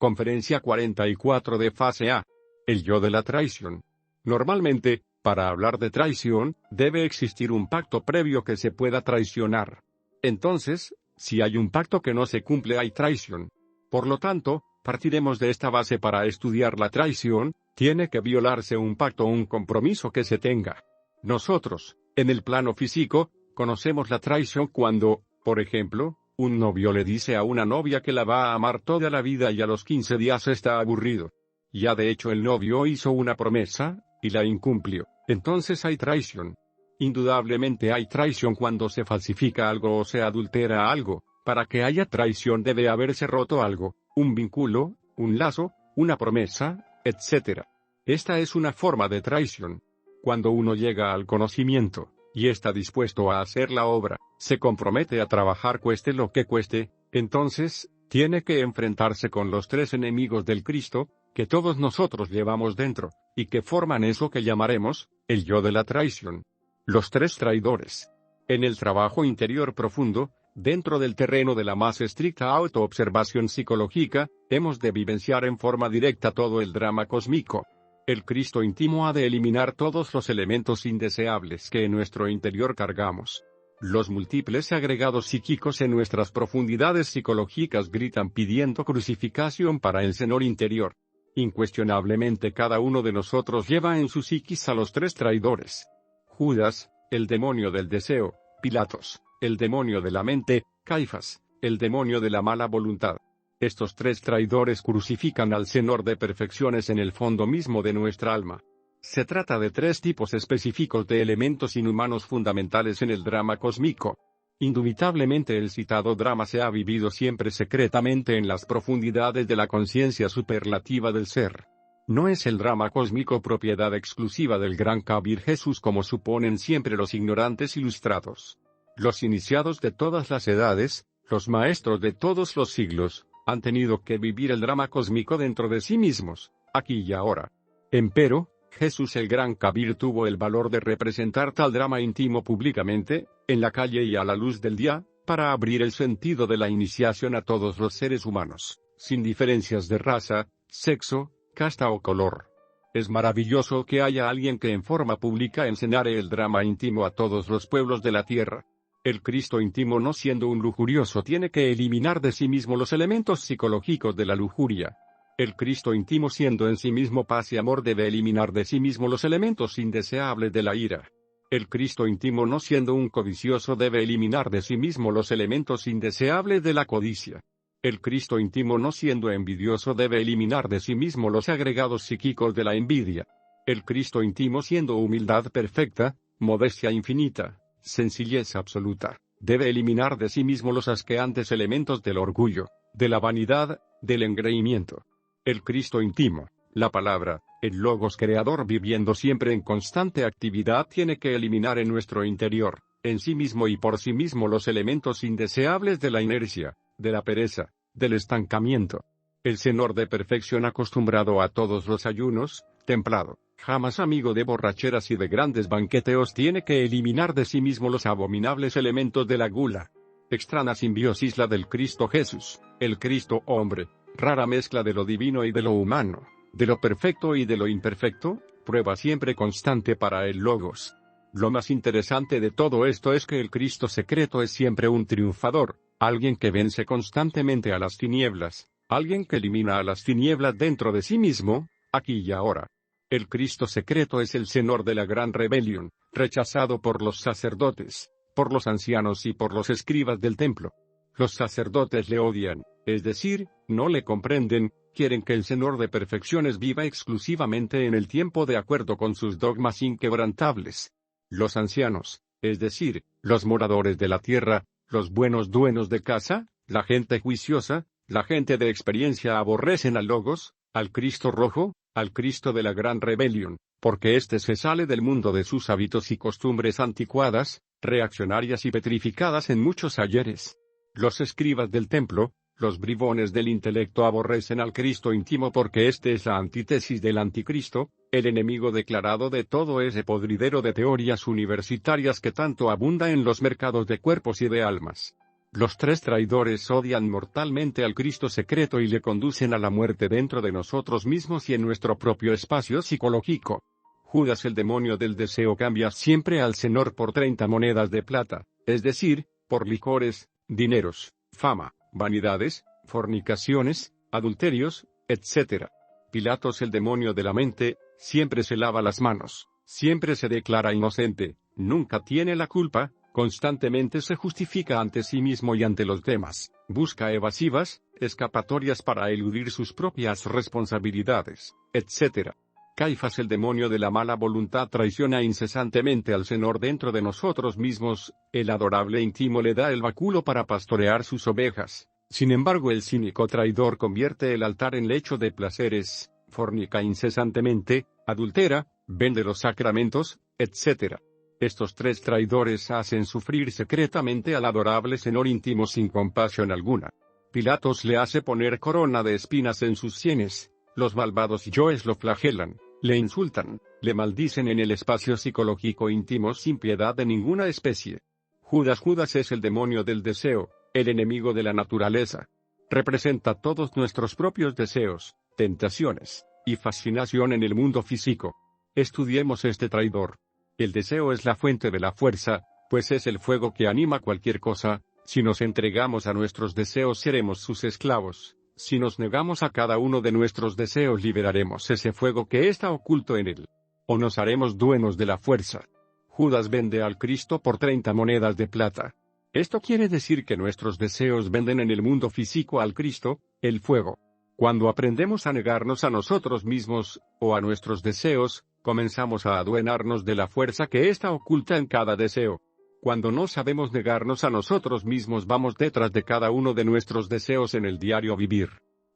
Conferencia 44 de fase A. El yo de la traición. Normalmente, para hablar de traición, debe existir un pacto previo que se pueda traicionar. Entonces, si hay un pacto que no se cumple, hay traición. Por lo tanto, partiremos de esta base para estudiar la traición. Tiene que violarse un pacto o un compromiso que se tenga. Nosotros, en el plano físico, conocemos la traición cuando, por ejemplo, un novio le dice a una novia que la va a amar toda la vida y a los 15 días está aburrido. Ya de hecho el novio hizo una promesa, y la incumplió. Entonces hay traición. Indudablemente hay traición cuando se falsifica algo o se adultera algo. Para que haya traición debe haberse roto algo, un vínculo, un lazo, una promesa, etc. Esta es una forma de traición. Cuando uno llega al conocimiento, y está dispuesto a hacer la obra, se compromete a trabajar cueste lo que cueste, entonces, tiene que enfrentarse con los tres enemigos del Cristo, que todos nosotros llevamos dentro, y que forman eso que llamaremos, el yo de la traición. Los tres traidores. En el trabajo interior profundo, dentro del terreno de la más estricta autoobservación psicológica, hemos de vivenciar en forma directa todo el drama cósmico. El Cristo íntimo ha de eliminar todos los elementos indeseables que en nuestro interior cargamos. Los múltiples agregados psíquicos en nuestras profundidades psicológicas gritan pidiendo crucificación para el Señor interior. Incuestionablemente cada uno de nosotros lleva en su psiquis a los tres traidores. Judas, el demonio del deseo; Pilatos, el demonio de la mente; Caifás, el demonio de la mala voluntad. Estos tres traidores crucifican al Señor de perfecciones en el fondo mismo de nuestra alma. Se trata de tres tipos específicos de elementos inhumanos fundamentales en el drama cósmico. Indubitablemente el citado drama se ha vivido siempre secretamente en las profundidades de la conciencia superlativa del ser. No es el drama cósmico propiedad exclusiva del gran Kabir Jesús como suponen siempre los ignorantes ilustrados. Los iniciados de todas las edades, los maestros de todos los siglos, han tenido que vivir el drama cósmico dentro de sí mismos, aquí y ahora. Empero, Jesús el gran Kabir tuvo el valor de representar tal drama íntimo públicamente, en la calle y a la luz del día, para abrir el sentido de la iniciación a todos los seres humanos, sin diferencias de raza, sexo, casta o color. Es maravilloso que haya alguien que en forma pública enseñare el drama íntimo a todos los pueblos de la tierra. El Cristo íntimo, no siendo un lujurioso, tiene que eliminar de sí mismo los elementos psicológicos de la lujuria. El Cristo íntimo, siendo en sí mismo paz y amor, debe eliminar de sí mismo los elementos indeseables de la ira. El Cristo íntimo, no siendo un codicioso, debe eliminar de sí mismo los elementos indeseables de la codicia. El Cristo íntimo, no siendo envidioso, debe eliminar de sí mismo los agregados psíquicos de la envidia. El Cristo íntimo, siendo humildad perfecta, modestia infinita, sencillez absoluta, debe eliminar de sí mismo los asqueantes elementos del orgullo, de la vanidad, del engreimiento. El Cristo íntimo, la palabra, el Logos creador viviendo siempre en constante actividad, tiene que eliminar en nuestro interior, en sí mismo y por sí mismo, los elementos indeseables de la inercia, de la pereza, del estancamiento. El Señor de perfección, acostumbrado a todos los ayunos, templado, jamás amigo de borracheras y de grandes banqueteos, tiene que eliminar de sí mismo los abominables elementos de la gula. Extraña simbiosis la del Cristo Jesús, el Cristo hombre, rara mezcla de lo divino y de lo humano, de lo perfecto y de lo imperfecto, prueba siempre constante para el Logos. Lo más interesante de todo esto es que el Cristo secreto es siempre un triunfador, alguien que vence constantemente a las tinieblas, alguien que elimina a las tinieblas dentro de sí mismo, aquí y ahora. El Cristo secreto es el Señor de la gran rebelión, rechazado por los sacerdotes, por los ancianos y por los escribas del templo. Los sacerdotes le odian, es decir, no le comprenden, quieren que el Señor de perfecciones viva exclusivamente en el tiempo de acuerdo con sus dogmas inquebrantables. Los ancianos, es decir, los moradores de la tierra, los buenos dueños de casa, la gente juiciosa, la gente de experiencia, aborrecen al Logos, al Cristo rojo, al Cristo de la gran rebelión, porque éste se sale del mundo de sus hábitos y costumbres anticuadas, reaccionarias y petrificadas en muchos ayeres. Los escribas del templo, los bribones del intelecto, aborrecen al Cristo íntimo porque éste es la antítesis del anticristo, el enemigo declarado de todo ese podridero de teorías universitarias que tanto abunda en los mercados de cuerpos y de almas. Los tres traidores odian mortalmente al Cristo secreto y le conducen a la muerte dentro de nosotros mismos y en nuestro propio espacio psicológico. Judas, el demonio del deseo, cambia siempre al Señor por 30 monedas de plata, es decir, por licores, dineros, fama, vanidades, fornicaciones, adulterios, etc. Pilatos, el demonio de la mente, siempre se lava las manos, siempre se declara inocente, nunca tiene la culpa, constantemente se justifica ante sí mismo y ante los demás, busca evasivas, escapatorias para eludir sus propias responsabilidades, etc. Caifás, el demonio de la mala voluntad, traiciona incesantemente al Señor dentro de nosotros mismos, el adorable íntimo le da el báculo para pastorear sus ovejas. Sin embargo, el cínico traidor convierte el altar en lecho de placeres, fornica incesantemente, adultera, vende los sacramentos, etc. Estos tres traidores hacen sufrir secretamente al adorable Señor íntimo sin compasión alguna. Pilatos le hace poner corona de espinas en sus sienes, los malvados yoes lo flagelan, le insultan, le maldicen en el espacio psicológico íntimo sin piedad de ninguna especie. Judas es el demonio del deseo, el enemigo de la naturaleza. Representa todos nuestros propios deseos, tentaciones, y fascinación en el mundo físico. Estudiemos este traidor. El deseo es la fuente de la fuerza, pues es el fuego que anima cualquier cosa. Si nos entregamos a nuestros deseos seremos sus esclavos. Si nos negamos a cada uno de nuestros deseos liberaremos ese fuego que está oculto en él. O nos haremos dueños de la fuerza. Judas vende al Cristo por 30 monedas de plata. Esto quiere decir que nuestros deseos venden en el mundo físico al Cristo, el fuego. Cuando aprendemos a negarnos a nosotros mismos, o a nuestros deseos, comenzamos a adueñarnos de la fuerza que está oculta en cada deseo. Cuando no sabemos negarnos a nosotros mismos, vamos detrás de cada uno de nuestros deseos en el diario vivir.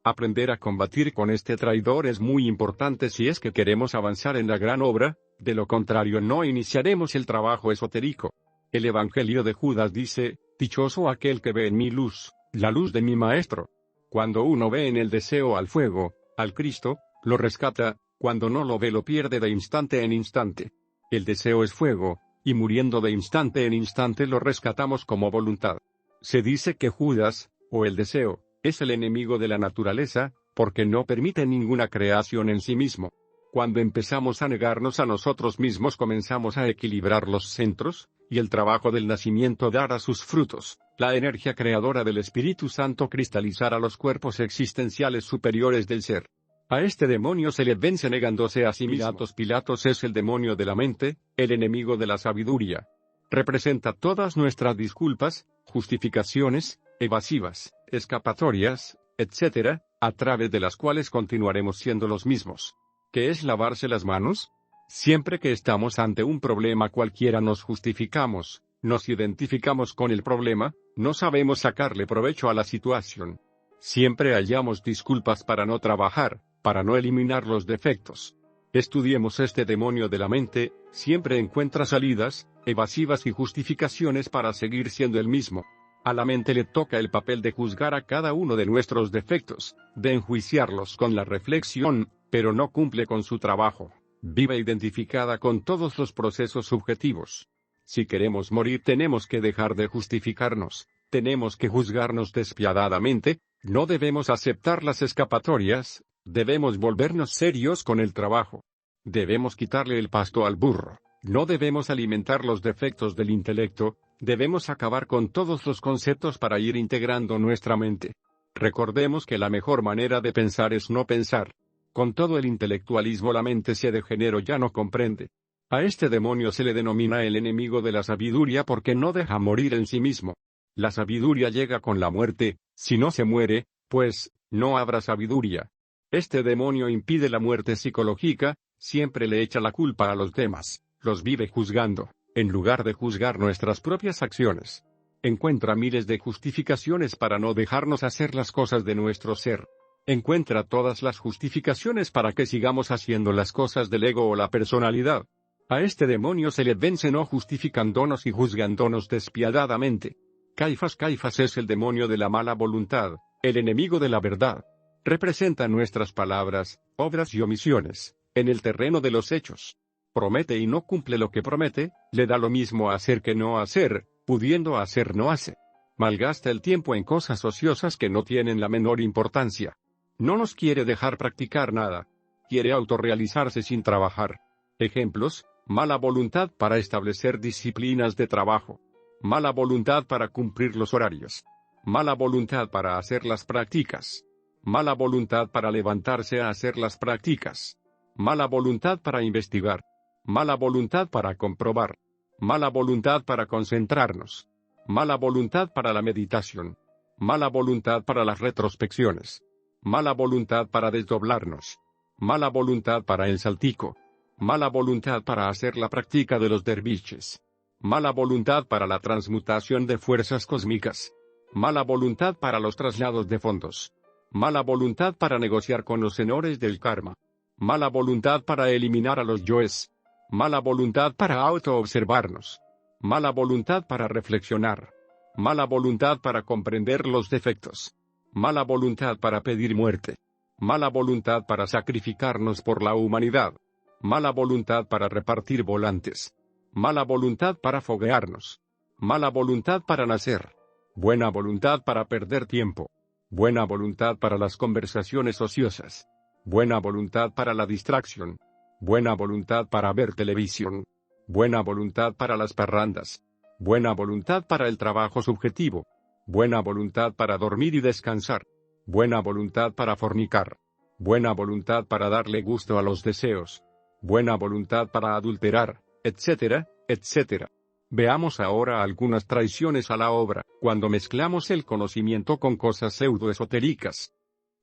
Aprender a combatir con este traidor es muy importante si es que queremos avanzar en la gran obra, de lo contrario no iniciaremos el trabajo esotérico. El Evangelio de Judas dice, «Dichoso aquel que ve en mi luz, la luz de mi Maestro». Cuando uno ve en el deseo al fuego, al Cristo, lo rescata, cuando no lo ve lo pierde de instante en instante. El deseo es fuego, y muriendo de instante en instante lo rescatamos como voluntad. Se dice que Judas, o el deseo, es el enemigo de la naturaleza, porque no permite ninguna creación en sí mismo. Cuando empezamos a negarnos a nosotros mismos comenzamos a equilibrar los centros, y el trabajo del nacimiento dará sus frutos. La energía creadora del Espíritu Santo cristalizará los cuerpos existenciales superiores del ser. A este demonio se le vence negándose a sí mismo. Pilatos es el demonio de la mente, el enemigo de la sabiduría. Representa todas nuestras disculpas, justificaciones, evasivas, escapatorias, etc., a través de las cuales continuaremos siendo los mismos. ¿Qué es lavarse las manos? Siempre que estamos ante un problema cualquiera nos justificamos, nos identificamos con el problema, no sabemos sacarle provecho a la situación. Siempre hallamos disculpas para no trabajar, para no eliminar los defectos. Estudiemos este demonio de la mente, siempre encuentra salidas, evasivas y justificaciones para seguir siendo el mismo. A la mente le toca el papel de juzgar a cada uno de nuestros defectos, de enjuiciarlos con la reflexión, pero no cumple con su trabajo. Vive identificada con todos los procesos subjetivos. Si queremos morir tenemos que dejar de justificarnos, tenemos que juzgarnos despiadadamente, no debemos aceptar las escapatorias, debemos volvernos serios con el trabajo. Debemos quitarle el pasto al burro, no debemos alimentar los defectos del intelecto, debemos acabar con todos los conceptos para ir integrando nuestra mente. Recordemos que la mejor manera de pensar es no pensar. Con todo el intelectualismo la mente se degeneró, ya no comprende. A este demonio se le denomina el enemigo de la sabiduría porque no deja morir en sí mismo. La sabiduría llega con la muerte, si no se muere, pues, no habrá sabiduría. Este demonio impide la muerte psicológica, siempre le echa la culpa a los demás, los vive juzgando, en lugar de juzgar nuestras propias acciones. Encuentra miles de justificaciones para no dejarnos hacer las cosas de nuestro ser. Encuentra todas las justificaciones para que sigamos haciendo las cosas del ego o la personalidad. A este demonio se le vence no justificándonos y juzgándonos despiadadamente. Caifás es el demonio de la mala voluntad, el enemigo de la verdad. Representa nuestras palabras, obras y omisiones, en el terreno de los hechos. Promete y no cumple lo que promete, le da lo mismo hacer que no hacer, pudiendo hacer no hace. Malgasta el tiempo en cosas ociosas que no tienen la menor importancia. No nos quiere dejar practicar nada. Quiere autorrealizarse sin trabajar. Ejemplos: mala voluntad para establecer disciplinas de trabajo. Mala voluntad para cumplir los horarios. Mala voluntad para hacer las prácticas. Mala voluntad para levantarse a hacer las prácticas. Mala voluntad para investigar. Mala voluntad para comprobar. Mala voluntad para concentrarnos. Mala voluntad para la meditación. Mala voluntad para las retrospecciones. Mala voluntad para desdoblarnos. Mala voluntad para el saltico. Mala voluntad para hacer la práctica de los derviches. Mala voluntad para la transmutación de fuerzas cósmicas. Mala voluntad para los traslados de fondos. Mala voluntad para negociar con los señores del karma. Mala voluntad para eliminar a los yoes. Mala voluntad para autoobservarnos. Mala voluntad para reflexionar. Mala voluntad para comprender los defectos. Mala voluntad para pedir muerte. Mala voluntad para sacrificarnos por la humanidad. Mala voluntad para repartir volantes. Mala voluntad para foguearnos. Mala voluntad para nacer. Buena voluntad para perder tiempo. Buena voluntad para las conversaciones ociosas. Buena voluntad para la distracción. Buena voluntad para ver televisión. Buena voluntad para las parrandas. Buena voluntad para el trabajo subjetivo. Buena voluntad para dormir y descansar. Buena voluntad para fornicar. Buena voluntad para darle gusto a los deseos. Buena voluntad para adulterar, etcétera, etcétera. Veamos ahora algunas traiciones a la obra, cuando mezclamos el conocimiento con cosas pseudoesotéricas.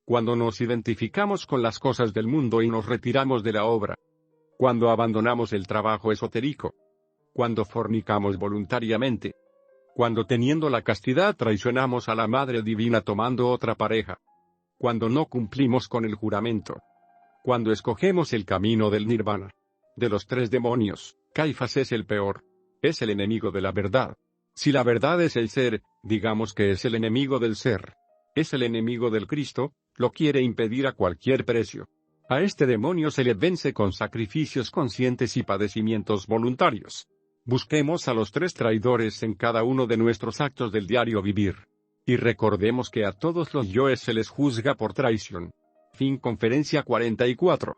Cuando nos identificamos con las cosas del mundo y nos retiramos de la obra. Cuando abandonamos el trabajo esotérico. Cuando fornicamos voluntariamente. Cuando teniendo la castidad traicionamos a la Madre Divina tomando otra pareja. Cuando no cumplimos con el juramento. Cuando escogemos el camino del nirvana. De los 3 demonios, Caifás es el peor. Es el enemigo de la verdad. Si la verdad es el ser, digamos que es el enemigo del ser. Es el enemigo del Cristo, lo quiere impedir a cualquier precio. A este demonio se le vence con sacrificios conscientes y padecimientos voluntarios. Busquemos a los 3 traidores en cada uno de nuestros actos del diario vivir. Y recordemos que a todos los yoes se les juzga por traición. Fin conferencia 44.